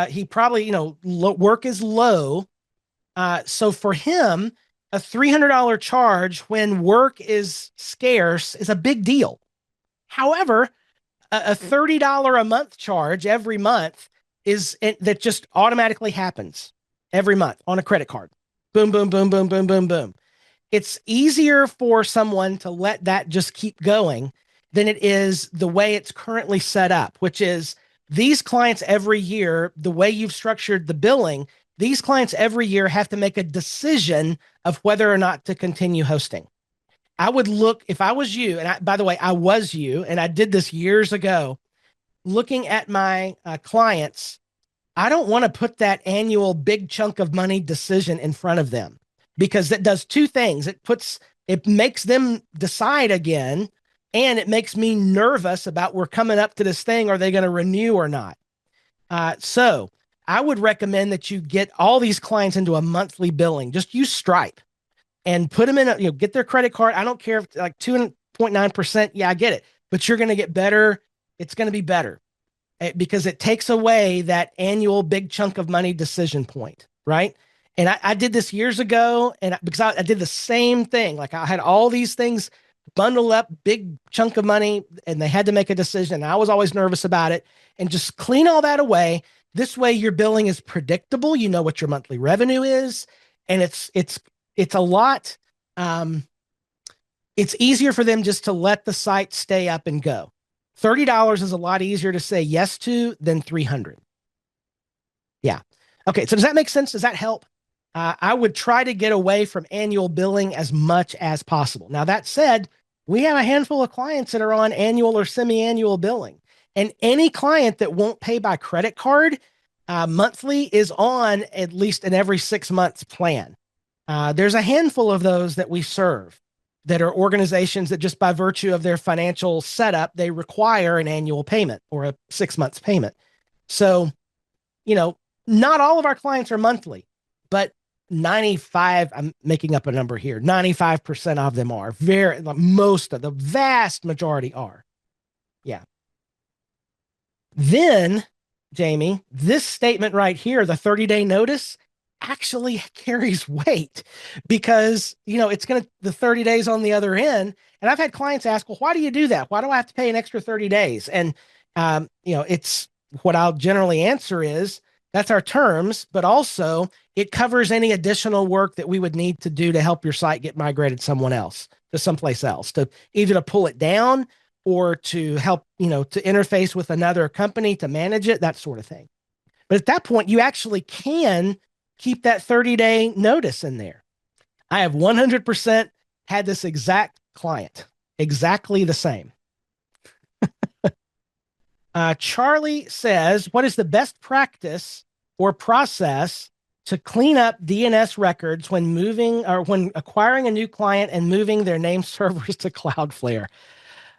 He probably, work is low. So for him, a $300 charge when work is scarce is a big deal. However, a $30 a month charge every month that just automatically happens every month on a credit card. Boom, boom, boom, boom, boom, boom, boom. It's easier for someone to let that just keep going than it is the way it's currently set up, which is these clients every year, the way you've structured the billing, these clients every year have to make a decision of whether or not to continue hosting. I would look, if I was you, and by the way, I was you, and I did this years ago, looking at my clients, I don't want to put that annual big chunk of money decision in front of them because that does two things. It makes them decide again, and it makes me nervous about we're coming up to this thing. Are they going to renew or not? So I would recommend that you get all these clients into a monthly billing. Just use Stripe and put them in get their credit card. I don't care if like 2.9%. Yeah, I get it, but you're going to get better. It's going to be better. because it takes away that annual big chunk of money decision point, right? And I did this years ago, and because I did the same thing. Like I had all these things bundled up, big chunk of money, and they had to make a decision. And I was always nervous about it. And just clean all that away. This way, your billing is predictable. You know what your monthly revenue is, and it's a lot. It's easier for them just to let the site stay up and go. $30 is a lot easier to say yes to than 300. Yeah. Okay. So does that make sense? Does that help? I would try to get away from annual billing as much as possible. Now, that said, we have a handful of clients that are on annual or semi-annual billing. And any client that won't pay by credit card monthly is on at least an every 6 months plan. There's a handful of those that we serve that are organizations that just by virtue of their financial setup, they require an annual payment or a 6 months payment. So, not all of our clients are monthly, but 95, I'm making up a number here, 95% of them are. Most of the vast majority are. Yeah. Then, Jamie, this statement right here, the 30-day notice, actually carries weight because, it's the 30 days on the other end. And I've had clients ask, well, why do you do that? Why do I have to pay an extra 30 days? And, it's what I'll generally answer is that's our terms, but also it covers any additional work that we would need to do to help your site get migrated to someplace else, to either to pull it down or to help, to interface with another company to manage it, that sort of thing. But at that point, you actually can keep that 30-day notice in there. I have 100% had this exact client, exactly the same. Charlie says, what is the best practice or process to clean up DNS records when when acquiring a new client and moving their name servers to Cloudflare?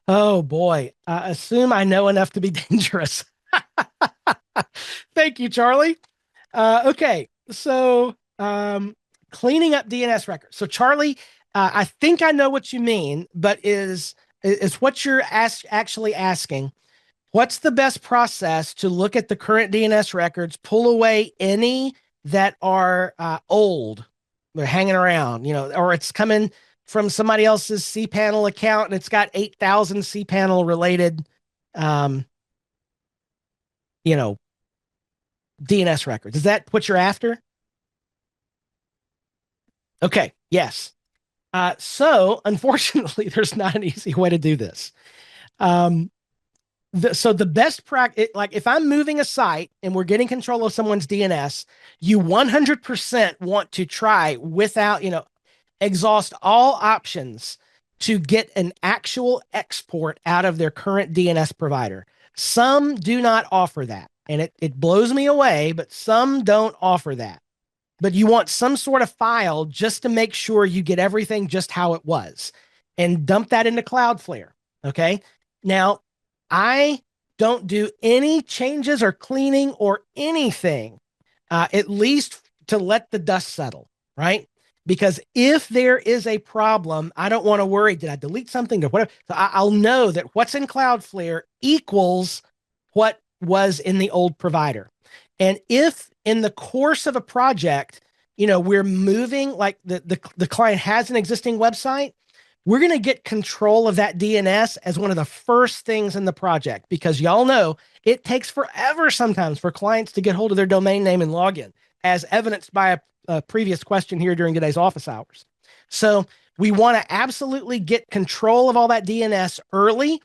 Oh boy, I assume I know enough to be dangerous. Thank you, Charlie. Okay, so cleaning up DNS records. So Charlie, I think I know what you mean, but is what you're actually asking, what's the best process to look at the current DNS records, pull away any that are old, they're hanging around, or it's coming from somebody else's cPanel account and it's got 8,000 cPanel related, DNS records. Is that what you're after? Okay. Yes. So unfortunately, there's not an easy way to do this. So the best practice, like if I'm moving a site and we're getting control of someone's DNS, you 100% want to try without, exhaust all options to get an actual export out of their current DNS provider. Some do not offer that. And it blows me away, but some don't offer that. But you want some sort of file just to make sure you get everything just how it was and dump that into Cloudflare. Okay. Now, I don't do any changes or cleaning or anything, at least to let the dust settle, right? Because if there is a problem, I don't want to worry, did I delete something or whatever? So I'll know that what's in Cloudflare equals what was in the old provider. And if in the course of a project, we're moving, like the client has an existing website, we're going to get control of that DNS as one of the first things in the project, because y'all know it takes forever sometimes for clients to get hold of their domain name and login, as evidenced by a previous question here during today's office hours. So we want to absolutely get control of all that DNS early.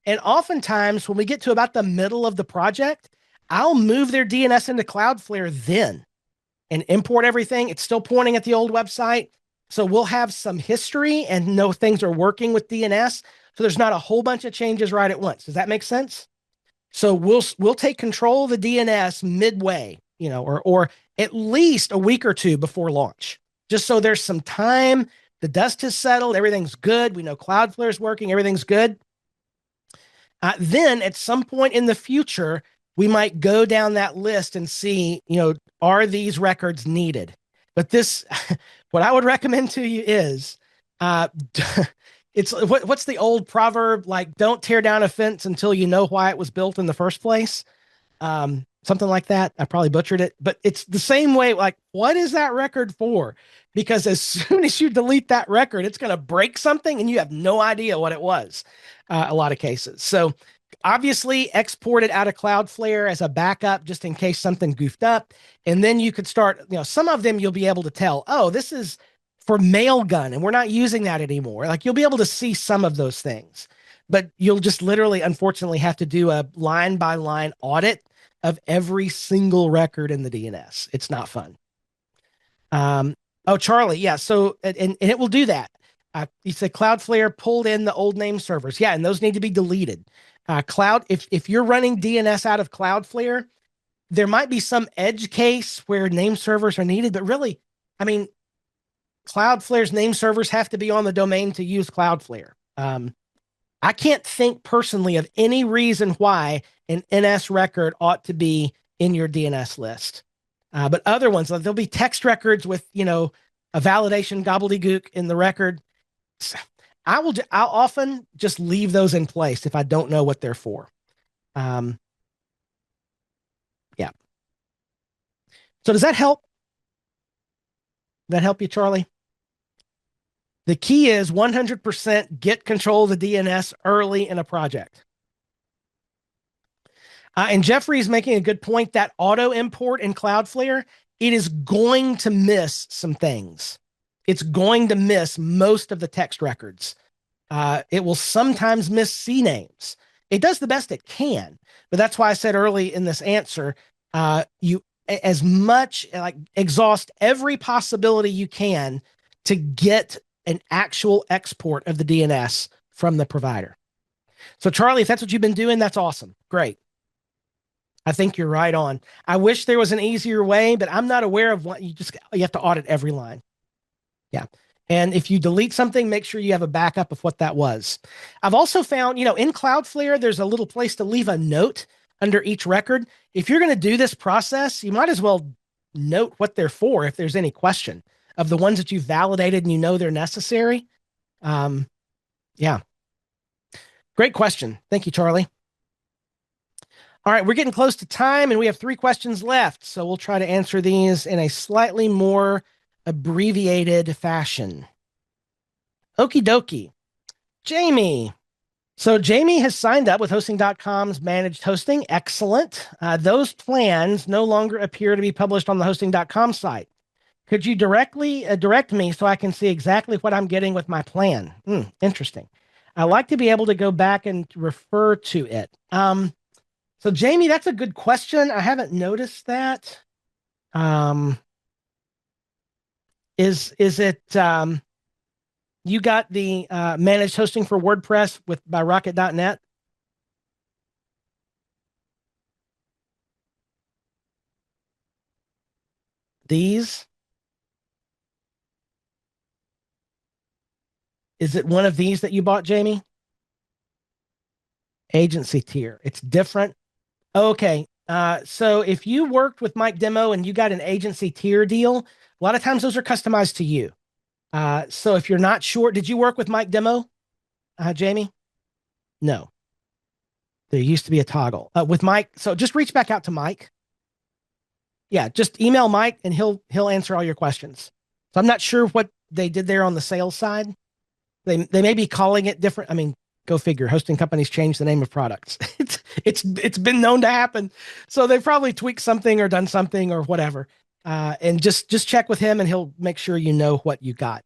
And oftentimes when we get to about the middle of the project, I'll move their DNS into Cloudflare then and import everything. It's still pointing at the old website. So we'll have some history and know things are working with DNS. So there's not a whole bunch of changes right at once. Does that make sense? So we'll take control of the DNS midway, or at least a week or two before launch, just so there's some time. The dust has settled. Everything's good. We know Cloudflare is working. Everything's good. Then at some point in the future, we might go down that list and see, are these records needed? But this, what I would recommend to you is, what's the old proverb? Like, don't tear down a fence until you know why it was built in the first place. something like that. I probably butchered it, but it's the same way. Like, what is that record for? Because as soon as you delete that record, it's going to break something and you have no idea what it was, a lot of cases. So obviously export it out of Cloudflare as a backup just in case something goofed up. And then you could start, some of them you'll be able to tell, oh, this is for Mailgun and we're not using that anymore. Like you'll be able to see some of those things, but you'll just literally, unfortunately, have to do a line by line audit of every single record in the DNS. It's not fun. Oh, Charlie. Yeah. So, and it will do that. You said Cloudflare pulled in the old name servers. Yeah. And those need to be deleted. If you're running DNS out of Cloudflare, there might be some edge case where name servers are needed, but really, I mean, Cloudflare's name servers have to be on the domain to use Cloudflare. I can't think personally of any reason why an NS record ought to be in your DNS list. But other ones, like there'll be text records with, a validation gobbledygook in the record. I'll often just leave those in place if I don't know what they're for. Yeah. So does that help? That help you, Charlie? The key is 100% get control of the DNS early in a project. And Jeffrey is making a good point that auto import in Cloudflare, it is going to miss some things. It's going to miss most of the text records. It will sometimes miss CNAMEs. It does the best it can, but that's why I said early in this answer, you as much like exhaust every possibility you can to get an actual export of the DNS from the provider. So Charlie, if that's what you've been doing, that's awesome. Great. I think you're right on. I wish there was an easier way, but I'm not aware of what you have to audit every line. Yeah. And if you delete something, make sure you have a backup of what that was. I've also found, in Cloudflare, there's a little place to leave a note under each record. If you're going to do this process, you might as well note what they're for if there's any question of the ones that you've validated and they're necessary. Yeah. Great question. Thank you, Charlie. All right, we're getting close to time and we have 3 questions left. So we'll try to answer these in a slightly more abbreviated fashion. Okie dokie. Jamie. So Jamie has signed up with Hosting.com's managed hosting. Excellent. Those plans no longer appear to be published on the Hosting.com site. Could you direct me so I can see exactly what I'm getting with my plan? Interesting. I like to be able to go back and refer to it. So Jamie, that's a good question. I haven't noticed that. Is it you got the managed hosting for WordPress by Rocket.net? These? Is it one of these that you bought, Jamie? Agency tier. It's different. Okay. So if you worked with Mike Demo and you got an agency tier deal, a lot of times those are customized to you. So if you're not sure, did you work with Mike Demo, Jamie? No. There used to be a toggle with Mike. So just reach back out to Mike. Yeah, just email Mike and he'll answer all your questions. So I'm not sure what they did there on the sales side. They may be calling it different. I mean, go figure. Hosting companies change the name of products. It's been known to happen. So they probably tweaked something or done something or whatever. And just check with him and he'll make sure you know what you got.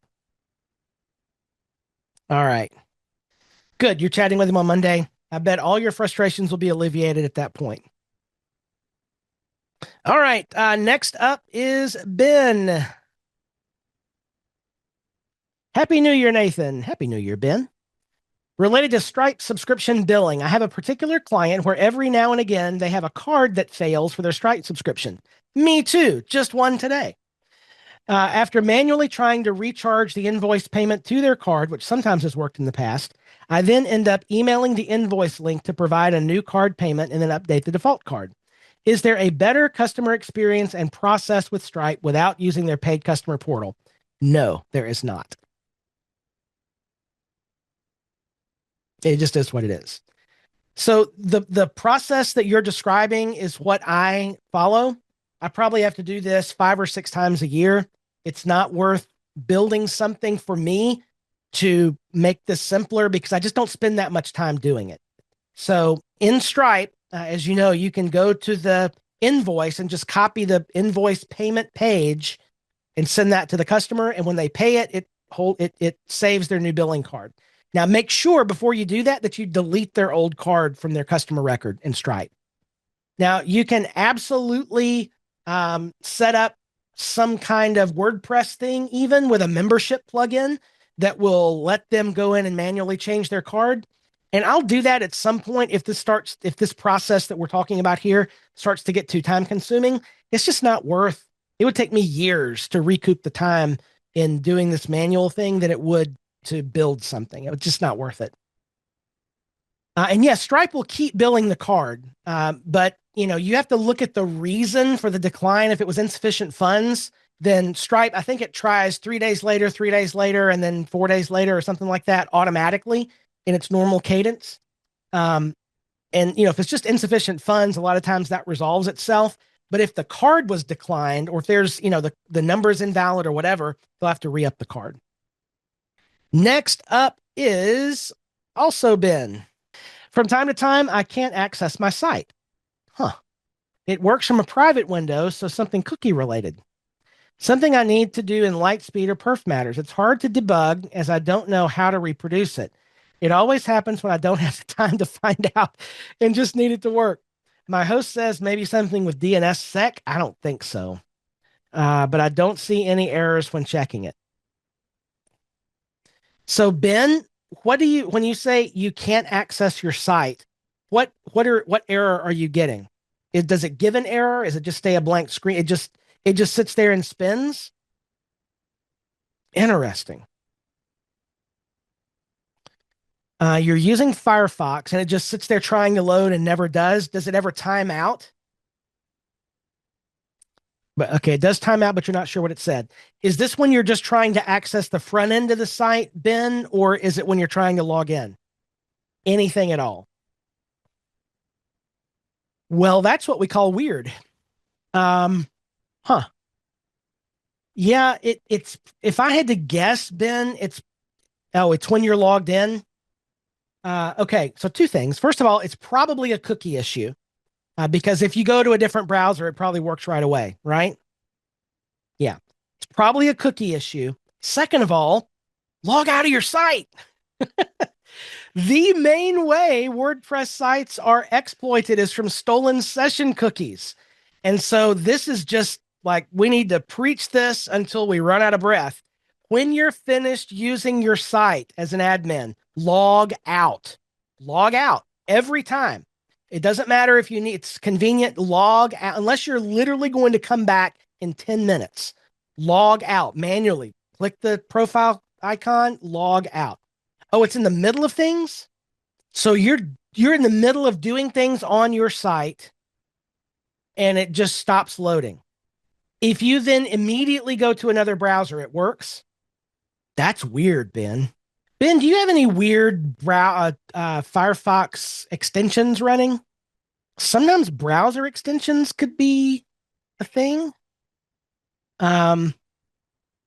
All right. Good. You're chatting with him on Monday. I bet all your frustrations will be alleviated at that point. All right. Next up is Ben. Happy New Year, Nathan. Happy New Year, Ben. Related to Stripe subscription billing, I have a particular client where every now and again they have a card that fails for their Stripe subscription. Me too, just one today. After manually trying to recharge the invoice payment to their card, which sometimes has worked in the past, I then end up emailing the invoice link to provide a new card payment and then update the default card. Is there a better customer experience and process with Stripe without using their paid customer portal? No, there is not. It just is what it is. So the process that you're describing is what I follow. I probably have to do this 5 or 6 times a year. It's not worth building something for me to make this simpler because I just don't spend that much time doing it. So in Stripe, as you know, you can go to the invoice and just copy the invoice payment page and send that to the customer. And when they pay it, it saves their new billing card. Now, make sure before you do that you delete their old card from their customer record in Stripe. Now, you can absolutely set up some kind of WordPress thing, even with a membership plugin that will let them go in and manually change their card. And I'll do that at some point if this process that we're talking about here starts to get too time consuming. It's just not worth. It would take me years to recoup the time in doing this manual thing than it would to build something. It's just not worth it. And yes, Stripe will keep billing the card, but you have to look at the reason for the decline. If it was insufficient funds, then Stripe, I think it tries 3 days later, 3 days later, and then 4 days later or something like that automatically in its normal cadence. And if it's just insufficient funds, a lot of times that resolves itself. But if the card was declined, or if there's, the number is invalid or whatever, they'll have to re-up the card. Next up is also Ben. From time to time, I can't access my site. It works from a private window, so something cookie related. Something I need to do in Lightspeed or Perf Matters. It's hard to debug as I don't know how to reproduce it. It always happens when I don't have the time to find out and just need it to work. My host says maybe something with DNSSEC. I don't think so. But I don't see any errors when checking it. So Ben, when you say you can't access your site, what error are you getting? Does it give an error? Is it just stay a blank screen? It just sits there and spins? Interesting. You're using Firefox and it just sits there trying to load and never does. Does it ever time out? But okay, it does time out, but you're not sure what it said. Is this when you're just trying to access the front end of the site, Ben, or is it when you're trying to log in? Anything at all? Well, that's what we call weird. Huh. Yeah, it's if I had to guess, Ben, it's when you're logged in. Okay, so two things. First of all, it's probably a cookie issue. Because if you go to a different browser, it probably works right away, right? Yeah, it's probably a cookie issue. Second of all, log out of your site. The main way WordPress sites are exploited is from stolen session cookies. And so this is just like, we need to preach this until we run out of breath. When you're finished using your site as an admin, log out. Log out every time. It doesn't matter if it's convenient, log out, unless you're literally going to come back in 10 minutes. Log out manually. Click the profile icon, log out. Oh, it's in the middle of things? So you're in the middle of doing things on your site and it just stops loading. If you then immediately go to another browser, it works. That's weird, Ben. Ben, do you have any weird Firefox extensions running? Sometimes browser extensions could be a thing.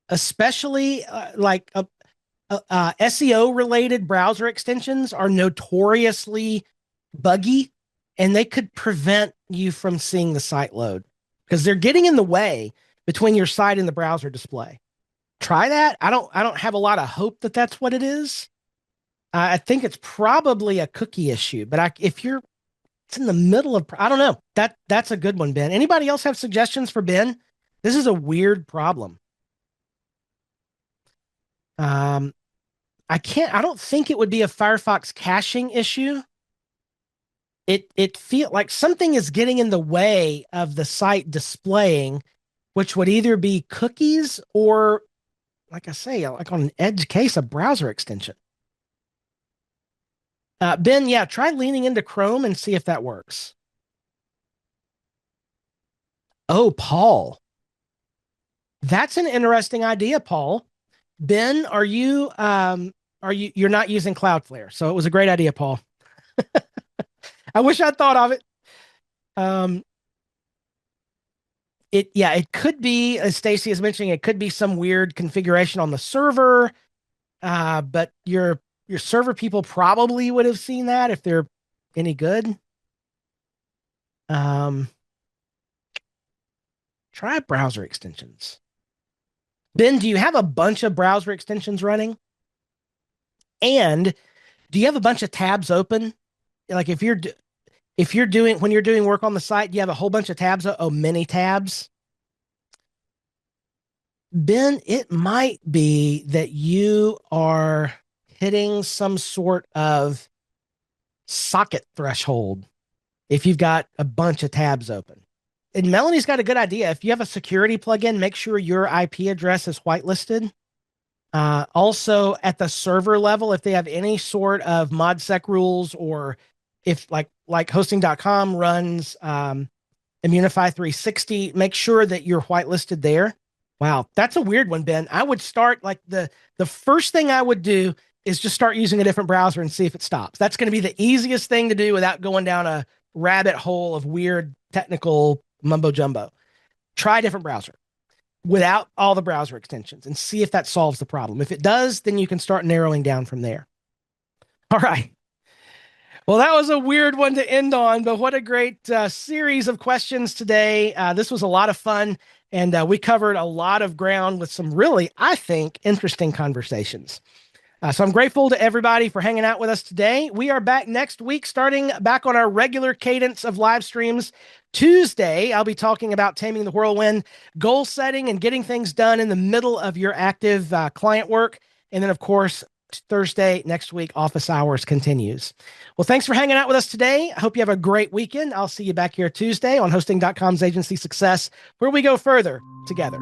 Especially like SEO related browser extensions are notoriously buggy, and they could prevent you from seeing the site load because they're getting in the way between your site and the browser display. Try that. I don't have a lot of hope that that's what it is. I think it's probably a cookie issue, but it's in the middle of, I don't know. That's a good one, Ben. Anybody else have suggestions for Ben? This is a weird problem. I don't think it would be a Firefox caching issue. It feel like something is getting in the way of the site displaying, which would either be cookies or, like I say, like on an edge case, a browser extension. Ben, yeah, try leaning into Chrome and see if that works. Oh, Paul. That's an interesting idea, Paul. Ben, you're not using Cloudflare. So it was a great idea, Paul. I wish I'd thought of it. Um, it could be, as Stacy is mentioning, it could be some weird configuration on the server. But your server people probably would have seen that if they're any good. Um, try browser extensions. Ben, do you have a bunch of browser extensions running? And do you have a bunch of tabs open? Like if you're doing when you're doing work on the site, do you have a whole bunch of tabs? Oh, many tabs. Ben, it might be that you are hitting some sort of socket threshold if you've got a bunch of tabs open. And Melanie's got a good idea. If you have a security plugin, make sure your IP address is whitelisted. Also, at the server level, if they have any sort of ModSec rules, or if like hosting.com runs Immunify 360, make sure that you're whitelisted there. Wow, that's a weird one, Ben. I would start like the first thing I would do is just start using a different browser and see if it stops. That's going to be the easiest thing to do without going down a rabbit hole of weird technical mumbo jumbo. Try a different browser without all the browser extensions and see if that solves the problem. If it does, then you can start narrowing down from there. All right. Well, that was a weird one to end on, but what a great series of questions today. This was a lot of fun, and we covered a lot of ground with some really, I think, interesting conversations. So I'm grateful to everybody for hanging out with us today. We are back next week, starting back on our regular cadence of live streams. Tuesday, I'll be talking about taming the whirlwind, goal setting, and getting things done in the middle of your active client work. And then, of course, Thursday next week, office hours continues. Well, thanks for hanging out with us today. I hope you have a great weekend. I'll see you back here Tuesday on hosting.com's Agency Success, where we go further together.